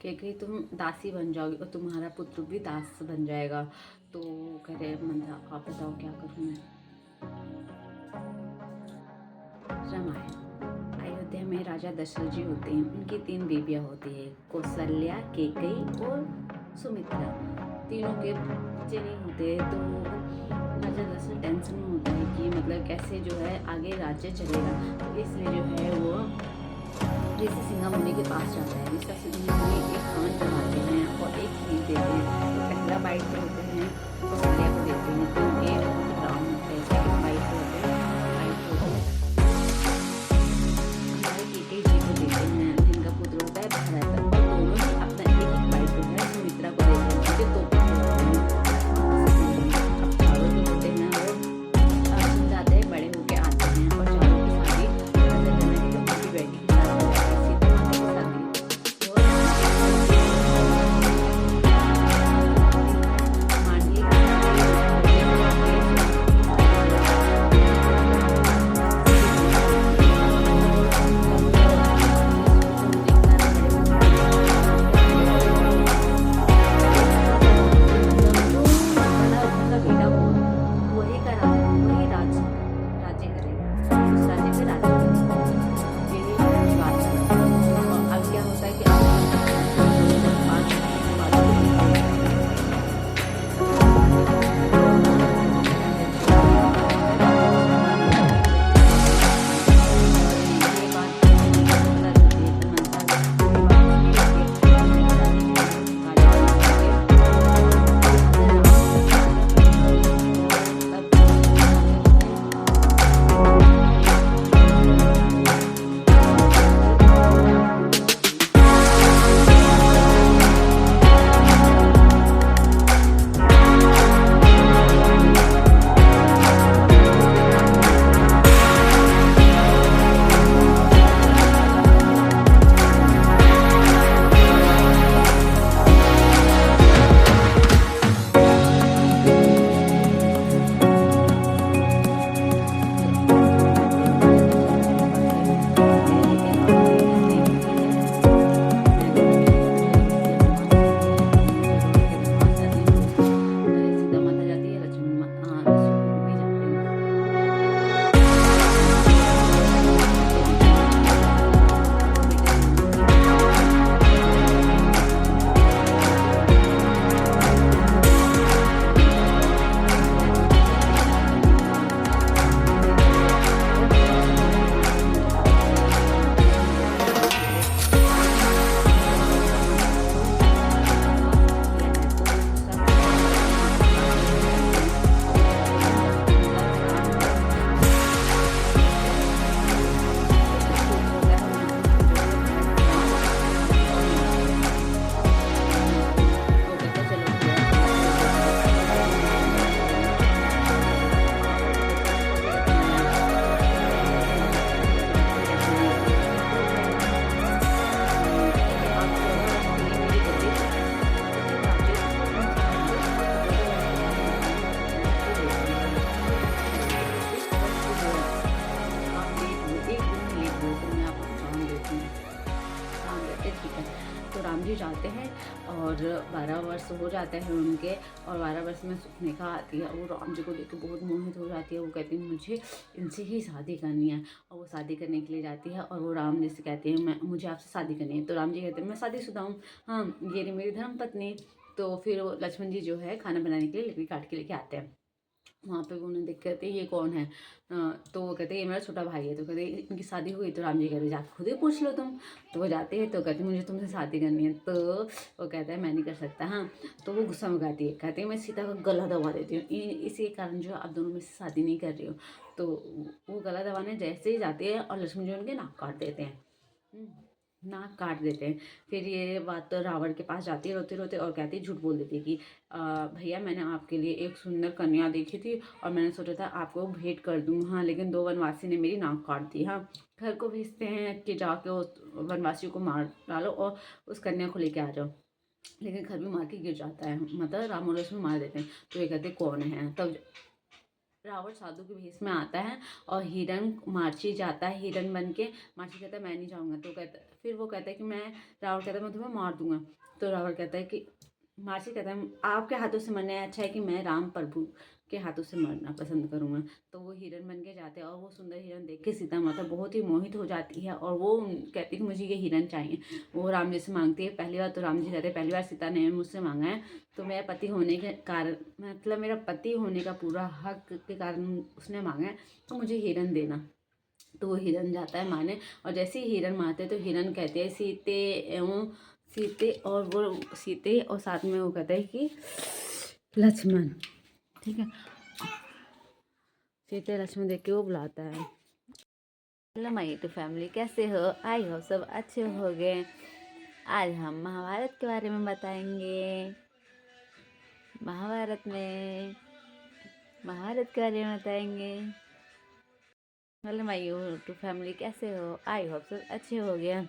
कि तुम दासी बन जाओगी और तुम्हारा पुत्र भी दास बन जाएगा। तो कह रहे मंदा आप बताओ क्या करूँ मैं। रामायण। अयोध्या में राजा दशरथ जी होते हैं। उनकी 3 बेबियाँ होती है, कौशल्या, कैकेयी और सुमित्रा। तीनों के बच्चे नहीं होते, तो राजा दशरथ टेंशन में होता है कि मतलब कैसे जो है आगे राज्य चलेगा। तो इसलिए जो है वो ऋषि सिंघा मुनि के पास जाता है। ऋषि सिंघा मुनि एक खान बनाते हैं और एक खीर देते हैं। तो पहला बाइट जो होते हैं कौशल्या को देते हैं, क्योंकि राम होते हैं। सेकंड बाइट जो होते हैं बाइट होते हैं हमारे कैकेयी जी को देते हैं, जिनका पुत्र होता है भरत। और दोनों ही अपना एक एक बाइट जो है सुमित्रा को देते हैं, क्योंकि दो पुत्र होते हैं। अब चारों जो होते हैं वो समझाते हैं, बड़े होके आते हैं और चारों की शादी राजा जनक की उनकी बेटी के साथ हो जाती है, सीता माता के साथ ही। और मांडलिक वही का राजा वही राज्य करेगा, उस राज्य पे राज्य करेगा। यही बात है। और अब क्या होता है कि सीता माता जाती है, लक्ष्मण भी जाते हैं। ठीक है। तो राम जी जाते हैं और 12 वर्ष हो जाते हैं उनके, और 12 वर्ष में सुखनेखा आती है। वो राम जी को देख के बहुत मोहित हो जाती है। वो कहती है मुझे इनसे ही शादी करनी है, और वो शादी करने के लिए जाती है। और वो राम जी से कहती है मैं मुझे आपसे शादी करनी है। तो राम जी कहते हैं मैं शादीशुदा हूँ, हाँ ये रही मेरी धर्म पत्नी। तो फिर वो लक्ष्मण जी जो है खाना बनाने के लिए लकड़ी काट के लेके आते हैं। वहाँ पे वो उन्हें देख कहते हैं ये कौन है। तो वो कहते हैं ये मेरा छोटा भाई है। तो कहते हैं इनकी शादी हुई। तो राम जी कहते हैं जाके खुद ही पूछ लो तुम। तो वो जाते हैं, तो कहते हैं मुझे तुमसे शादी करनी है। तो वो कहता है मैं नहीं कर सकता, हाँ। तो वो गुस्सा में कहती है, कहते हैं मैं सीता का गला दबा देती हूँ, इसी के कारण जो आप दोनों में से शादी नहीं कर रही हो। तो वो गला दबाने जैसे ही जाते हैं और लक्ष्मण जी उनके नाक काट देते हैं। नाक काट देते हैं। फिर ये बात तो रावण के पास जाती है रोते रोते, और कहती है झूठ बोल देती है कि भैया मैंने आपके लिए एक सुंदर कन्या देखी थी और मैंने सोचा था आपको भेंट कर दूँ, हाँ लेकिन 2 वनवासी ने मेरी नाक काट दी। हाँ, घर को भेजते हैं कि जाके उस वनवासी को मार डालो और उस कन्या को लेके आ जाओ। लेकिन घर में मार के गिर जाता है, मतलब राम और लक्ष्मण मार देते हैं। तो ये कहते कौन है। तब रावण साधु के भेष में आता है और हिरण मार्ची जाता है, हिरण बन के। मार्ची कहता है मैं नहीं जाऊँगा। तो कहता फिर वो कहता है कि रावण कहता है मैं तुम्हें मार दूंगा। तो रावण कहता है कि मार्शी कहता है आपके हाथों से मरना अच्छा है कि मैं राम प्रभु के हाथों से मरना पसंद करूँगा। तो वो हिरन बन के जाते हैं और वो सुंदर हिरन देख के सीता माता बहुत ही मोहित हो जाती है और वो कहती है कि मुझे ये हिरन चाहिए। वो राम जी से मांगती है। पहली बार तो राम जी कहते हैं पहली बार सीता ने मुझसे मांगा है तो मेरा पति होने के कारण, मतलब मेरा पति होने का पूरा हक के कारण उसने मांगा है, तो मुझे हिरन देना। तो वो हिरन जाता है मारने और जैसे ही हिरन मारते तो हिरन कहते हैं सीते और साथ में वो कहते हैं कि लक्ष्मण, ठीक है। सीते लक्ष्मण देख के वो बुलाता है। हेलो माय यूट्यूब फैमिली, कैसे हो? आई हो सब अच्छे हो गए। आज हम महाभारत के बारे में बताएंगे। महाभारत के बारे में बताएंगे। हेलो माय यूट्यूब फैमिली, कैसे हो? आई होप सब अच्छे हो गए।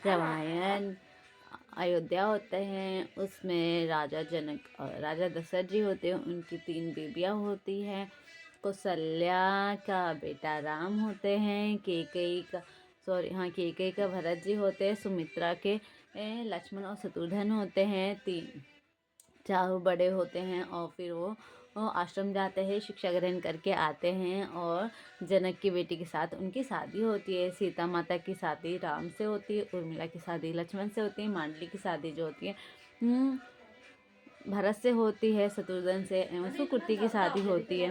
रामायण अयोध्या होते हैं, उसमें राजा जनक और राजा दशरथ जी होते हैं। उनकी 3 बीबियाँ होती हैं। कौशल्या का बेटा राम होते हैं। केकई का भरत जी होते हैं। सुमित्रा के लक्ष्मण और शत्रुघ्न होते हैं। 4 बड़े होते हैं और फिर वो आश्रम जाते हैं, शिक्षा ग्रहण करके आते हैं और जनक की बेटी के साथ उनकी शादी होती है। सीता माता की शादी राम से होती है। उर्मिला की शादी लक्ष्मण से होती है। मांडली की शादी जो होती है भरत से होती है। शत्रुघ्न से एवं सुकृति की शादी होती है।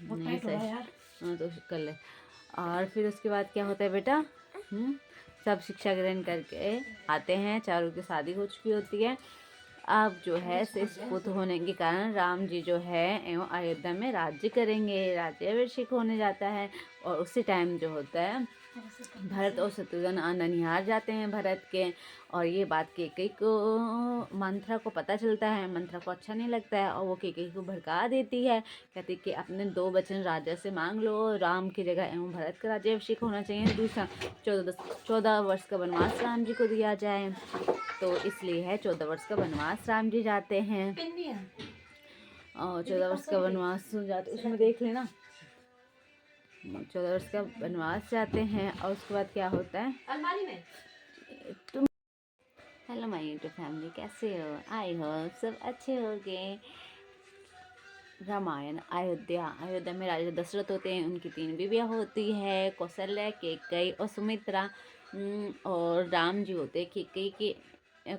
नहीं सही, हाँ तो कर ले। और फिर उसके बाद क्या होता है बेटा, सब शिक्षा ग्रहण करके आते हैं। चारों की शादी हो चुकी होती है। अब जो है शेष पुत्र होने के कारण राम जी जो है एवं अयोध्या में राज्य करेंगे। राज्याभिषेक होने जाता है और उसी टाइम जो होता है भरत और शत्रुघ्न ननिहाल जाते हैं भरत के। और ये बात केकई को मंथरा को पता चलता है। मंथरा को अच्छा नहीं लगता है और वो केकई को भड़का देती है। कहती कि अपने 2 वचन राजा से मांग लो, राम की जगह एवं भरत का राज्याभिषेक होना चाहिए। दूसरा 14 वर्ष का वनवास राम जी को दिया जाए। तो इसलिए है 14 वर्ष का वनवास राम जी जाते हैं और 14 वर्ष का वनवास जाते, उसमें देख लेना। 14 वर्ष का वनवास जाते हैं और उसके बाद क्या होता है अलमारी में तुम। हेलो माय यूट्यूब फैमिली, कैसे हो? आई हो सब अच्छे हो गए। रामायण अयोध्या में राजा दशरथ होते हैं। उनकी 3 बीवियाँ होती है, कौशल्या, केकई और सुमित्रा। और राम जी होते हैं। केकई के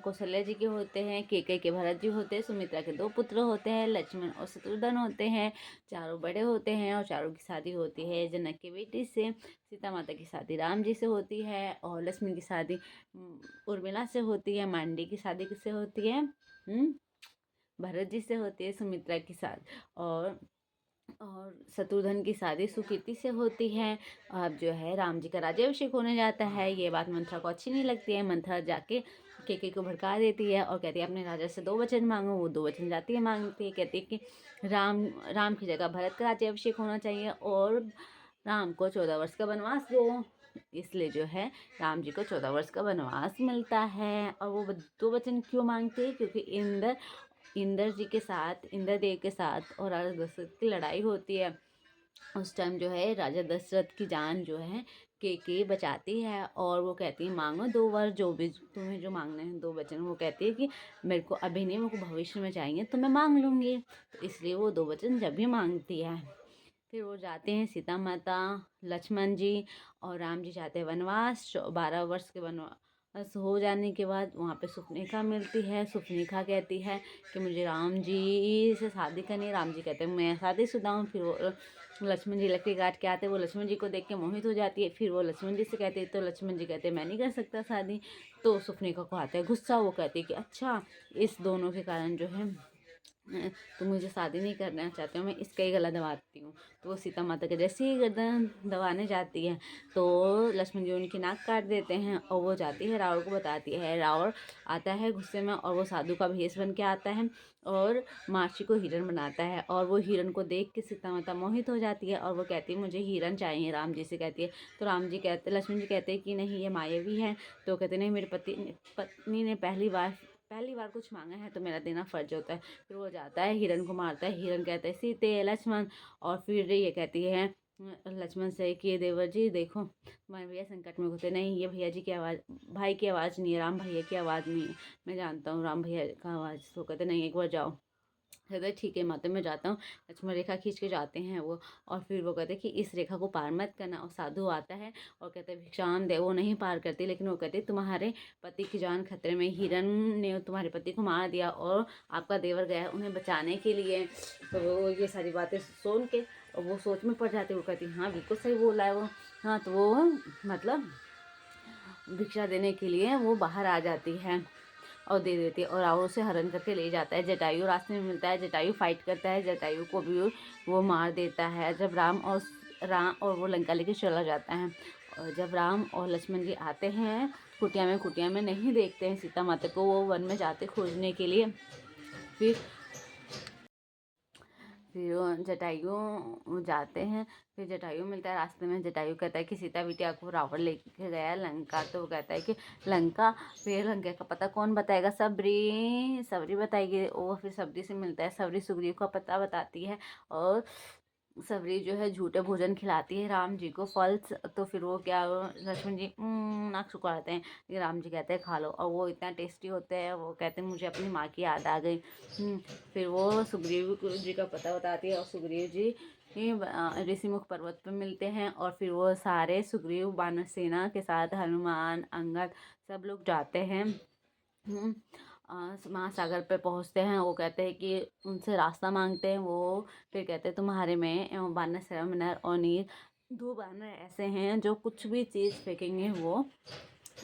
कौशल्या जी के होते हैं, केकई के भरत जी होते हैं, सुमित्रा के 2 पुत्र होते हैं, लक्ष्मण और शत्रुघ्न होते हैं। 4 बड़े होते हैं और चारों की शादी होती है जनक की बेटी से। सीता माता की शादी राम जी से होती है और लक्ष्मण की शादी उर्मिला से होती है। मांडी की शादी किससे होती है? भरत जी से होती है। सुमित्रा की शादी और शत्रुघ्न की शादी सुकृति से होती है। अब जो है राम जी का राज्याभिषेक होने जाता है। ये बात मंथरा को अच्छी नहीं लगती है। मंथरा जाके केकई को भड़का देती है और कहती है अपने राजा से 2 वचन मांगो। वो 2 वचन जाती है मांगती है, कहती है कि राम की जगह भरत का राज्याभिषेक होना चाहिए और राम को 14 वर्ष का वनवास दो। इसलिए जो है राम जी को 14 वर्ष का वनवास मिलता है। और वो 2 वचन क्यों मांगते हैं? क्योंकि इंद्रदेव के साथ और राजा दशरथ की लड़ाई होती है। उस टाइम जो है राजा दशरथ की जान जो है केकई बचाती है और वो कहती है मांगो 2 वर, जो भी तुम्हें जो मांगने हैं 2 वचन। वो कहती है कि मेरे को अभी नहीं, मेरे को भविष्य में चाहिए तो मैं मांग लूँगी। तो इसलिए वो 2 वचन जब भी मांगती है। फिर वो जाते हैं सीता माता, लक्ष्मण जी और राम जी जाते हैं वनवास। 12 वर्ष के वनवास हो जाने के बाद वहाँ पे सुपनेखा मिलती है। सुपनेखा कहती है कि मुझे राम जी से शादी करनी है। राम जी कहते हैं मैं शादीशुदा हूँ। फिर वो लक्ष्मण जी लकड़ी काट के आते हैं। वो लक्ष्मण जी को देख के मोहित हो जाती है। फिर वो लक्ष्मण जी से कहते हैं तो लक्ष्मण जी कहते हैं मैं नहीं कर सकता शादी। तो सुपनेखा को आता है गुस्सा। वो कहती है कि अच्छा, इस दोनों के कारण जो है तुम मुझे शादी नहीं करना चाहते हो, मैं इसका ही गला दबाती हूँ। तो वो सीता माता के जैसे ही गर्दन दबाने जाती है तो लक्ष्मण जी उनकी नाक काट देते हैं और वो जाती है रावण को बताती है। रावण आता है गुस्से में और वो साधु का भेष बन के आता है और मार्शी को हिरण बनाता है। और वो हिरण को देख के सीता माता मोहित हो जाती है और वो कहती है मुझे हिरण चाहिए, राम जी से कहती है। तो लक्ष्मण जी कहते हैं कि नहीं, ये मायावी है। तो कहते नहीं, मेरे पत्नी ने पहली बार कुछ मांगा है तो मेरा देना फर्ज होता है। फिर वो जाता है हिरण को मारता है। हिरण कहता है सीते लक्ष्मण। और फिर ये कहती है लक्ष्मण से कि देवर जी देखो तुम्हारे भैया संकट में होते। नहीं, ये भैया जी की आवाज़, भाई की आवाज़ नहीं है, राम भैया की आवाज़ नहीं है, मैं जानता हूँ राम भैया का आवाज़। तो कहते नहीं, एक बार जाओ। कहते ठीक है माता, मैं जाता हूँ। लक्ष्मण रेखा खींच के जाते हैं वो, और फिर वो कहते कि इस रेखा को पार मत करना। और साधु आता है और कहते भिक्षाम दे। वो नहीं पार करती, लेकिन वो कहते तुम्हारे पति की जान खतरे में, हिरण ने तुम्हारे पति को मार दिया और आपका देवर गया है उन्हें बचाने के लिए। तो वो ये सारी बातें सुन के और वो सोच में पड़ जाती है। वो कहती हाँ बिल्कुल सही बोला है वो। हाँ, तो वो मतलब भिक्षा देने के लिए वो बाहर आ जाती है और दे देती है, और रावण उसे हरण करके ले जाता है। जटायु रास्ते में मिलता है, जटायु फाइट करता है, जटायु को भी वो मार देता है। जब राम और वो लंका लेके चला जाता है, और जब राम और लक्ष्मण जी आते हैं कुटिया में नहीं देखते हैं सीता माता को, वो वन में जाते खोजने के लिए। फिर फिर वो जटायु जाते हैं। फिर जटायु मिलता है रास्ते में। जटायु कहता है कि सीता बिटिया को रावण लेके गया लंका। तो वो कहता है कि लंका, फिर लंका का पता कौन बताएगा? सबरी, सबरी बताएगी। वो फिर सबरी से मिलता है। सबरी सुग्रीव का पता बताती है, और सबरी जो है झूठे भोजन खिलाती है राम जी को, फल्स। तो फिर वो क्या, लक्ष्मण जी नाक सुखाते हैं, ये राम जी कहते हैं खा लो, और वो इतना टेस्टी होते हैं। वो कहते हैं मुझे अपनी माँ की याद आ गई। फिर वो सुग्रीव जी का पता बताती है, और सुग्रीव जी ऋषिमुख पर्वत पर मिलते हैं। और फिर वो सारे सुग्रीव वानर सेना के साथ हनुमान, अंगद सब लोग जाते हैं। महासागर पे पहुंचते हैं। वो कहते हैं कि उनसे रास्ता मांगते हैं। वो फिर कहते हैं तुम्हारे में बानर सेना में नर और नीर, दो बानर ऐसे हैं जो कुछ भी चीज़ फेंकेंगे वो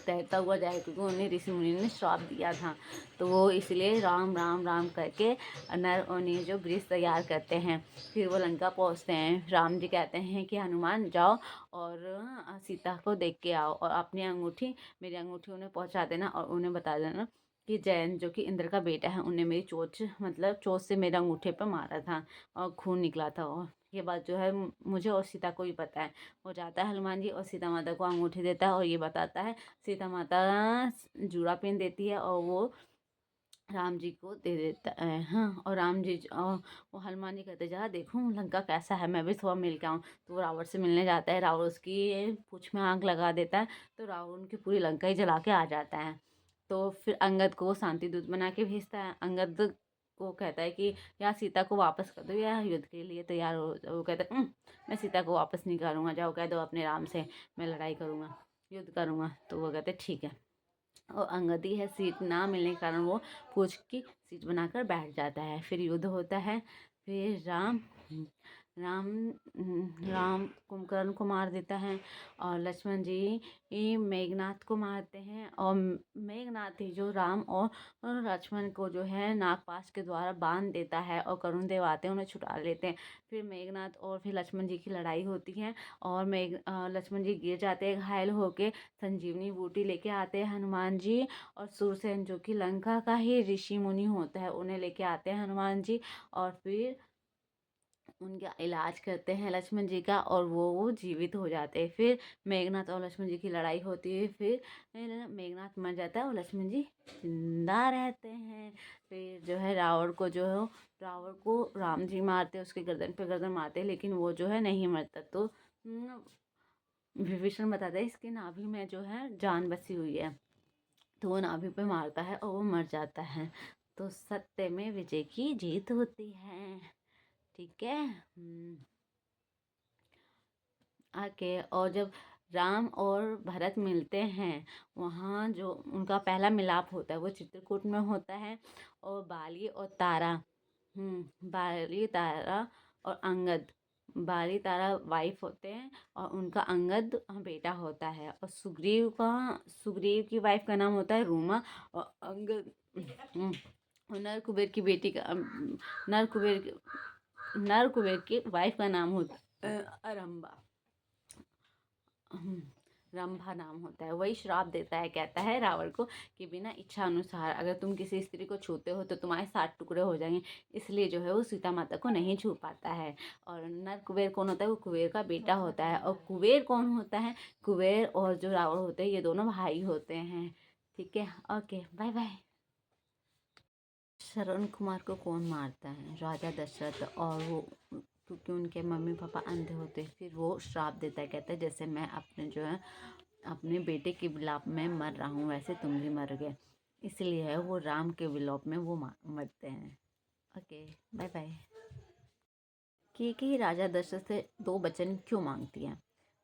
तैरता हुआ जाए, क्योंकि उन्हें ऋषि मुनि ने श्राप दिया था। तो वो इसलिए राम राम राम करके नर और नीर जो ब्रिज तैयार करते हैं। फिर वो लंका पहुंचते हैं। राम जी कहते हैं कि हनुमान जाओ और सीता को देख के आओ, और अपनी अंगूठी, मेरी अंगूठी उन्हें पहुंचा देना, और उन्हें बता देना कि जयन जो कि इंद्र का बेटा है, उन्हें मेरी चोट से मेरे अंगूठे पर मारा था और खून निकला था। और ये बात जो है मुझे और सीता को ही पता है। वो जाता है हनुमान जी और सीता माता को अंगूठी देता है और ये बताता है। सीता माता जूड़ा पहन देती है और वो राम जी को दे देता है। हाँ, और राम जी और वो हनुमान जी कहते जा देखूँ लंका कैसा है, मैं भी थोड़ा मिल के आऊँ। तो वो रावण से मिलने जाता है। रावण उसकी पूँछ में आग लगा देता है, तो रावण की पूरी लंका ही जला के आ जाता है। तो फिर अंगद को वो शांति दूत बना के भेजता है। अंगद को कहता है कि या सीता को वापस कर दो या युद्ध के लिए तैयार हो जाओ। वो कहता है मैं सीता को वापस नहीं करूँगा, जाओ कह दो अपने राम से मैं लड़ाई करूँगा, युद्ध करूँगा। तो वो कहते ठीक है। और अंगदी है, सीट ना मिलने के कारण वो पूछ की सीट बनाकर बैठ जाता है। फिर युद्ध होता है। फिर राम राम कुंभकर्ण को मार देता है, और लक्ष्मण जी मेघनाथ को मारते हैं। और मेघनाथ ही जो राम और लक्ष्मण को जो है नागपाश के द्वारा बांध देता है, और करुण देव आते हैं उन्हें छुड़ा लेते हैं। फिर मेघनाथ और फिर लक्ष्मण जी की लड़ाई होती है, और लक्ष्मण जी गिर जाते हैं घायल होके। संजीवनी बूटी लेके आते हैं हनुमान जी, और सूरसेन जो कि लंका का ही ऋषि मुनि होता है उन्हें लेके आते हैं हनुमान जी। और फिर उनका इलाज करते हैं लक्ष्मण जी का, और वो जीवित हो जाते हैं। फिर मेघनाथ और लक्ष्मण जी की लड़ाई होती है। फिर मेघनाथ मर जाता है और लक्ष्मण जी जिंदा रहते हैं। फिर जो है रावण को राम जी मारते हैं, उसके गर्दन पे गर्दन मारते हैं, लेकिन वो जो है नहीं मरता। तो विभीषण बताता है इसके नाभि में जो है जान बसी हुई है। तो वो नाभि पे मारता है और वो मर जाता है। तो सत्य में विजय की जीत होती है। ठीक है। आके और जब राम और भरत मिलते हैं, वहाँ जो उनका पहला मिलाप होता है वो चित्रकूट में होता है। और बाली तारा और अंगद, बाली तारा वाइफ होते हैं और उनका अंगद बेटा होता है। और सुग्रीव की वाइफ का नाम होता है रूमा, और अंगद और नर कुबेर की वाइफ का नाम होता है अरंबा। रंभा नाम होता है। वही श्राप देता है, कहता है रावण को कि बिना इच्छा अनुसार अगर तुम किसी स्त्री को छूते हो तो तुम्हारे 7 टुकड़े हो जाएंगे। इसलिए जो है वो सीता माता को नहीं छू पाता है। और नर कुबेर कौन होता है? वो कुबेर का बेटा होता है। और कुबेर कौन होता है? कुबेर और जो रावण होते हैं ये दोनों भाई होते हैं। ठीक है, okay, bye bye. Shravan Kumar को कौन मारता है? राजा दशरथ। और वो क्योंकि उनके मम्मी पापा अंधे होते। फिर वो श्राप देता है, कहता है जैसे मैं अपने जो है अपने बेटे के विलाप में मर रहा हूँ वैसे तुम भी मर गए। इसलिए वो राम के विलोप में वो मरते हैं। Okay, bye bye. कि राजा दशरथ से 2 वचन क्यों मांगती है?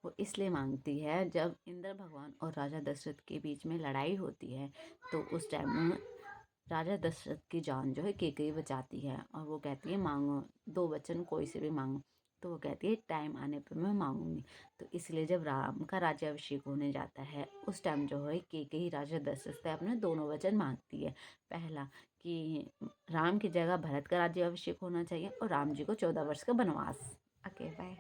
वो इसलिए मांगती है, जब इंद्र भगवान और राजा दशरथ के बीच में लड़ाई होती है तो उस टाइम में राजा दशरथ की जान जो है केकई बचाती है और वो कहती है मांगो 2 वचन कोई से भी मांगो। तो वो कहती है टाइम आने पर मैं मांगूंगी। तो इसलिए जब राम का राज्याभिषेक होने जाता है उस टाइम जो है केकई राजा दशरथ से अपने दोनों वचन मांगती है। पहला कि राम की जगह भरत का राज्याभिषेक होना चाहिए और राम जी को 14 वर्ष का वनवास। Okay, bye.